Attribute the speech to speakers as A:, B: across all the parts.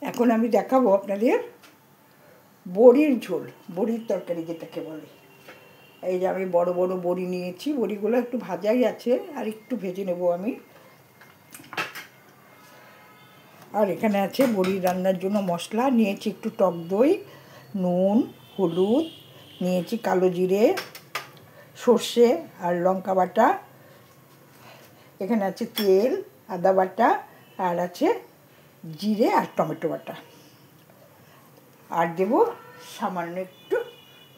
A: এখন আমি দেখাবো আপনাদের বড়ির ঝোল, বড়ির তরকারি যেটাকে বলে। এই যে আমি বড় বড় বড়ি নিয়েছি, বড়িগুলো একটু ভাজাই আছে, আর একটু ভেজে নেব আমি। আর এখানে আছে বড়ি রান্নার জন্য মশলা, নিয়েছি একটু টক দই, নুন, হলুদ, নিয়েছি কালো জিরে, সর্ষে আর লঙ্কা বাটা, এখানে আছে তেল, আদা বাটা, আর আছে জিরে আর টমেটো বাটা, আর দেব সামান্য একটু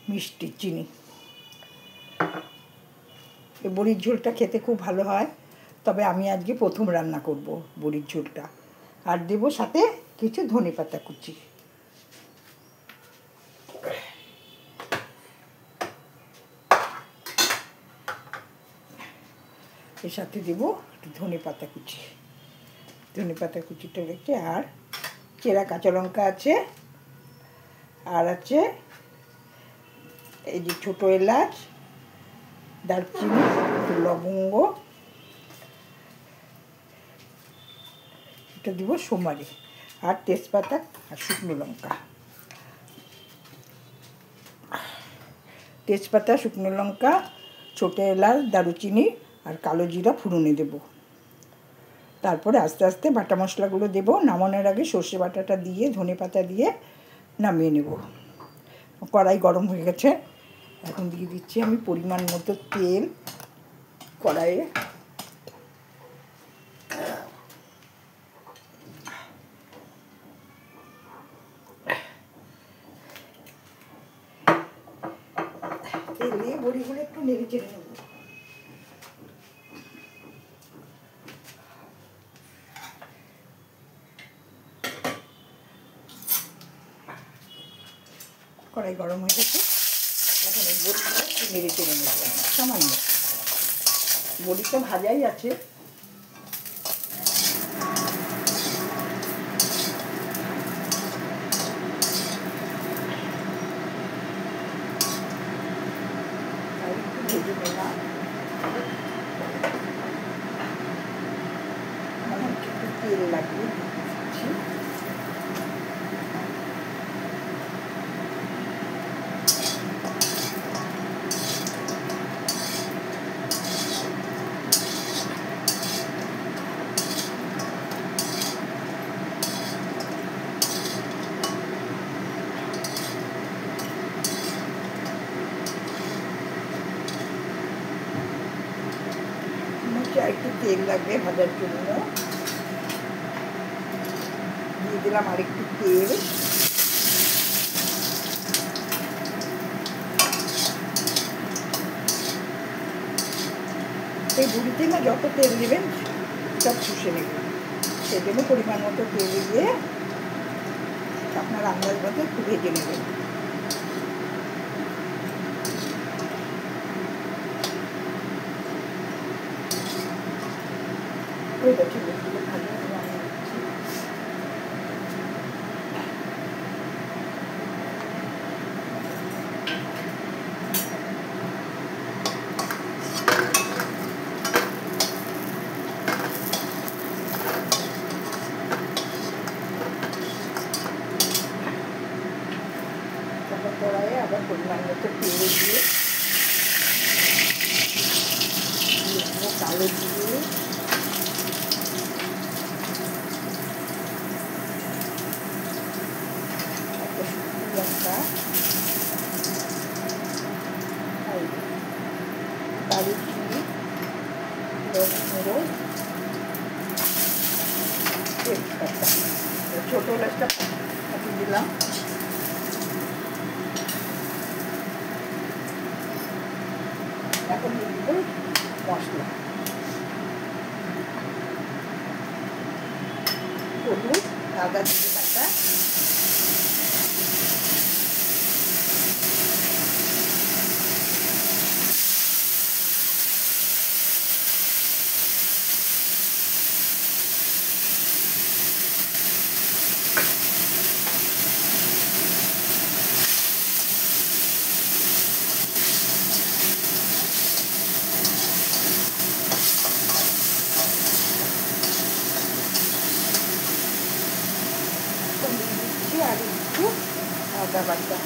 A: মিষ্টি চিনি। এই বড়ির ঝোলটা খেতে খুব ভালো হয়, তবে আমি আজকে প্রথম রান্না করব বড়ির ঝোলটা। আর দেব সাথে কিছু ধনেপাতা কুচি। এর সাথে দেব একটু ধনেপাতা কুচি, ধনেপাতা কুচিটা রেখে, আর চেরা কাঁচা লঙ্কা আছে, আর আছে এই যে ছোটো এলাচ, দারচিনি, লবঙ্গ, এটা দিব সোমারি, আর তেজপাতা আর শুকনো লঙ্কা। তেজপাতা, শুকনো লঙ্কা, ছোটো এলাচ, দারুচিনি আর কালো জিরা ফোড়নে দেব। তারপরে আস্তে আস্তে বাটা মশলাগুলো দেব। নামানোর আগে সর্ষে বাটাটা দিয়ে ধনেপাতা দিয়ে নামিয়ে নেব। কড়াই গরম হয়ে গেছে, এখন দিয়ে দিচ্ছি আমি পরিমাণ মতো তেল কড়াইয়ে। তেল দিয়ে বড়িগুলো একটু নেড়ে চেড়ে নেব। কড়াই গরম হয়ে গেছে, এখন এই বড়িগুলো একটু নেড়ে চেড়ে নেব সামান্য। বড়িটা ভাজাই আছে। ভেজে নিলাম, একটু তেল লাগিয়ে দিচ্ছি। একটু তেল লাগবে ভাজার জন্য, দিয়ে দিলাম আরেকটু তেল। এই বড়িতে না যত তেল দেবেন সব শুষে নেবেন, সেই জন্য পরিমাণ মতো তেল দিয়ে আপনার আন্দাজ মতো একটু ভেজে নেবেন। ওই গেছে বড়িগুলো ভাজা কড়াইয়ে আবার পরিমাণ মতো তেল দিয়ে কালো জিরে, একটা শুকনো লঙ্কা, দারুচিনি, লবঙ্গ, তেজপাতা, ছোটো এলাচটা ফাটিয়ে দিলাম। এখন দিয়ে দেব মশলা, হলুদ, আদা জিরে বাটা, আর একটু আদা বাটা।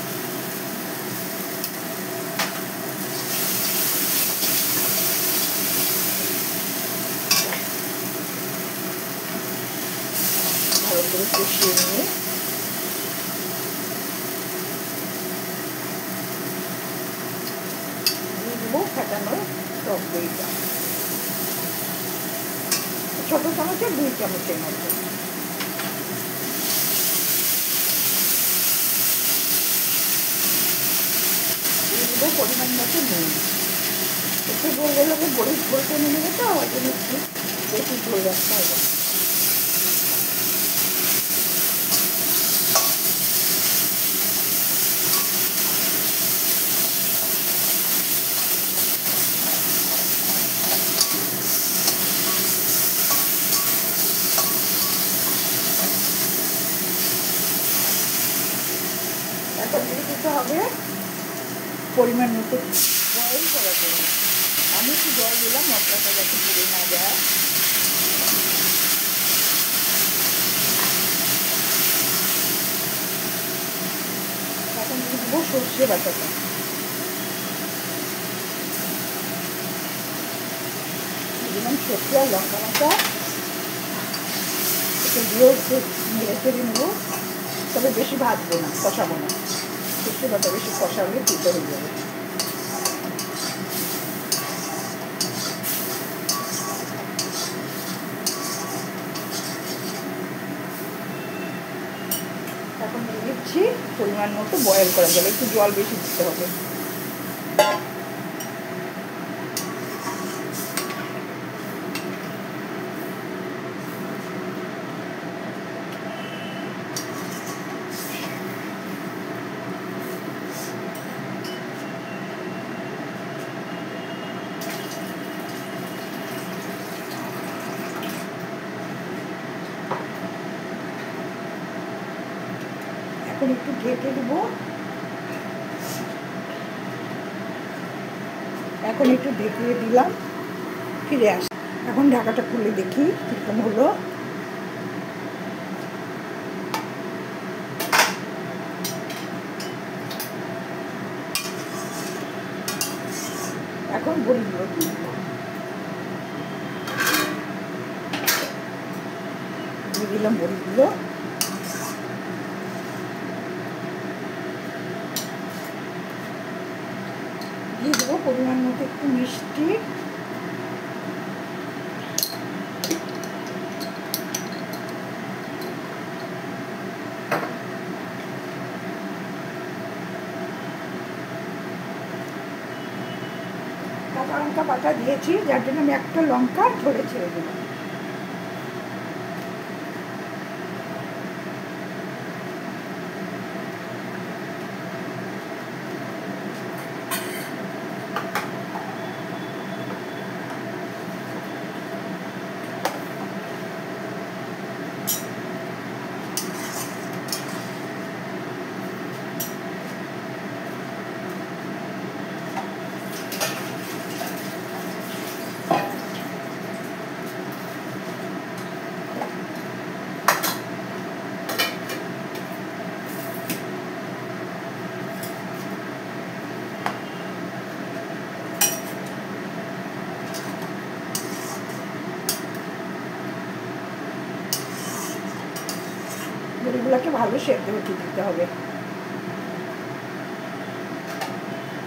A: ভালো করে কষিয়ে নিয়ে দিয়ে দেবো ফেটানো টক দইটা, ছোটো চামচের 2 চামচের মতো। দিয়ে দেবো পরিমাণ মতো নুন। একটু ঝোল হলে বড়ি ঝোল টেনে নেবে, তো ওই জন্য একটু বেশি ঝোল রাখতে হবে। এখন দিয়ে দিতে হবে পরিমাণ মতো বয়েল করার জন্য। আমি একটু জল দিলাম মশলাটা যাতে পুড়ে না যায়। এখন দিয়ে দেবো সর্ষে বাটাটা। দিলাম সর্ষে আর লঙ্কা বাটা, একটু দিয়েও একটু নেড়ে চেড়ে নেবো, তবে বেশি ভাজবো না, কষাবো না। সর্ষে বাটা বেশি কষালে দিতে হয়ে যাবে। এখন দিয়ে দিচ্ছি পরিমাণ মতো বয়েল করা জল, একটু জল বেশি দিতে হবে। এখন একটু ঢেকে দেবো, এখন একটু ঢেকে দিলাম, ফিরে আস। এখন ঢাকাটা খুলে দেখি কীরকম হলো। এখন বড়িগুলো দিয়ে দিলাম বড়িগুলো। দিয়ে দেবো পরিমাণ মতো একটু মিষ্টি, কাঁচা লঙ্কা বাটা দিয়েছি, যার জন্য আমি একটা লঙ্কা ধরে ছেড়ে দিলাম। বড়িগুলোকে ভালো সেদ্ধ হতে দিতে হবে,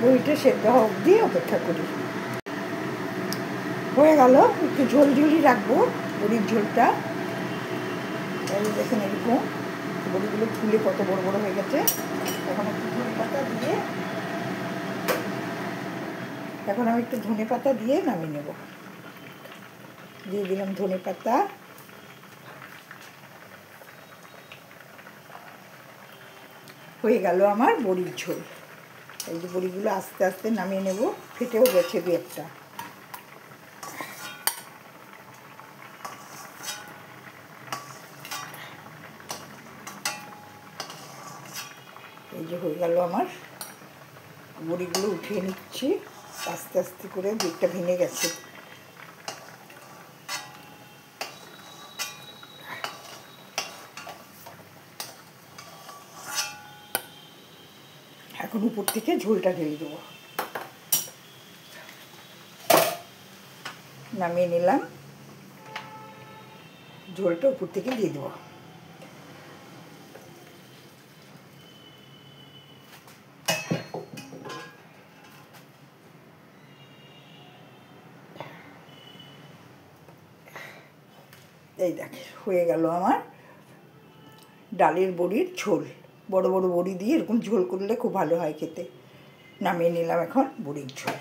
A: বড়িটা সেদ্ধ হওয়া অবধি অপেক্ষা করি। হয়ে গেল, একটু ঝোল ঝোলই রাখবো বড়ির ঝোলটা। তাহলে দেখুন এরকম বড়িগুলো ফুলে কত বড় বড় হয়ে গেছে। এখন একটু ধনে পাতা দিয়ে, এখন আমি একটু ধনে পাতা দিয়ে নামিয়ে নেব। দিয়ে দিলাম ধনে পাতা। হয়ে গেল আমার বড়ির ঝোল। এই যে বড়িগুলো আস্তে আস্তে নামিয়ে নেব, ফেটেও গেছে দু একটা। এই যে হয়ে গেল আমার, বড়িগুলো উঠিয়ে নিচ্ছি আস্তে আস্তে করে, দিকটা ভেঙে গেছে। এখন উপর থেকে ঝোলটা ঢেলে দেবো। নামিয়ে নিলাম, ঝোলটা উপর থেকে দিয়ে দেবো। এই দেখ হয়ে গেল আমার ডালের বড়ির ঝোল। বড় বড় বড়ি দিয়ে এরকম ঝোল করলে খুব ভালো হয় খেতে। নামিয়ে নিলাম এখন বড়ির ঝোল।